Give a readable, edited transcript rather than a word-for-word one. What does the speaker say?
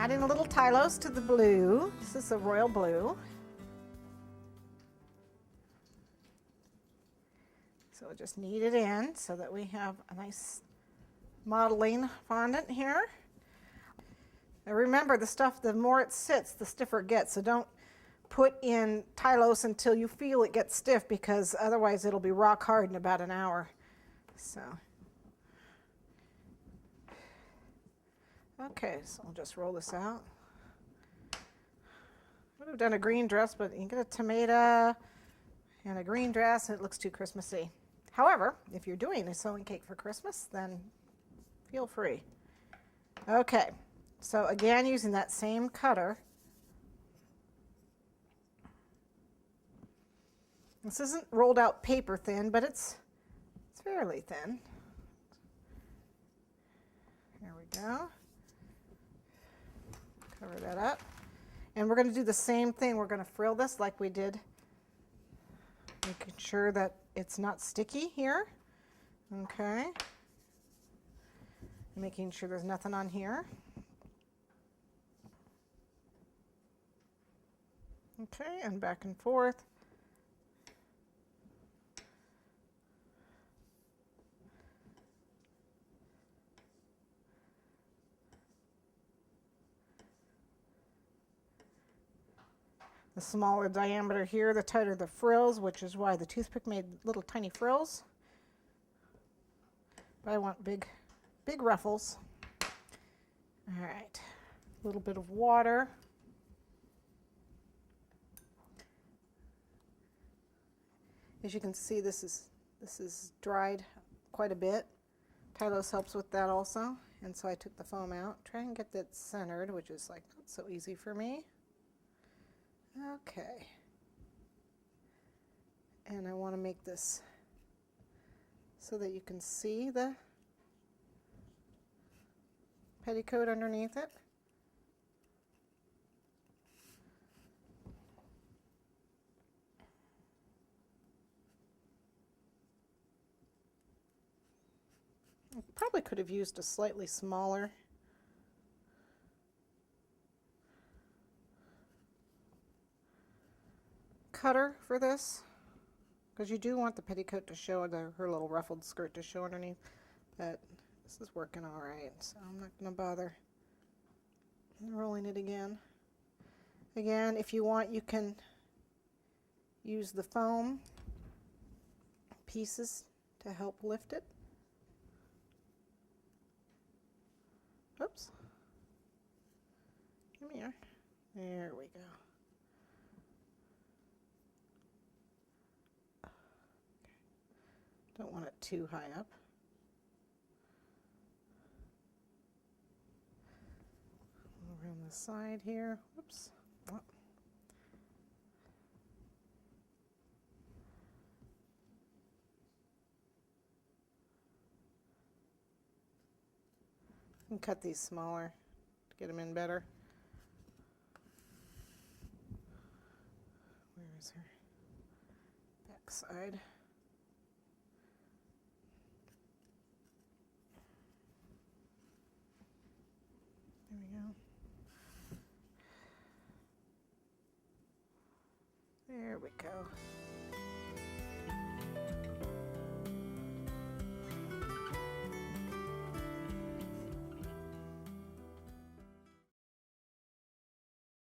adding a little Tylose to the blue. This is a royal blue. So we'll just knead it in so that we have a nice modeling fondant here. Now remember, the stuff, the more it sits, the stiffer it gets. So don't put in Tylose until you feel it gets stiff, because otherwise it'll be rock hard in about an hour. So, okay, so I'll just roll this out. I would have done a green dress, but you can get a tomato and a green dress and it looks too Christmassy. However, if you're doing a sewing cake for Christmas, then feel free. Okay, so again, using that same cutter. This isn't rolled out paper thin, but it's fairly thin. There we go. Cover that up. And we're going to do the same thing. We're going to frill this like we did, making sure that it's not sticky here. Okay. Making sure there's nothing on here. Okay, and back and forth. The smaller diameter here, the tighter the frills, which is why the toothpick made little tiny frills. But I want big ruffles. All right, a little bit of water. As you can see, this is dried quite a bit. Tylose helps with that also, and so I took the foam out. Try and get that centered, which is like not so easy for me. Okay, and I want to make this so that you can see the petticoat underneath it. I probably could have used a slightly smaller cutter for this, because you do want the petticoat to show, her little ruffled skirt to show underneath, but this is working all right, so I'm not going to bother rolling it again. Again, if you want, you can use the foam pieces to help lift it. Oops. Come here. There we go. Don't want it too high up. Around the side here. Whoops. Oh. And cut these smaller to get them in better. Where is her back side? There we go. There we go.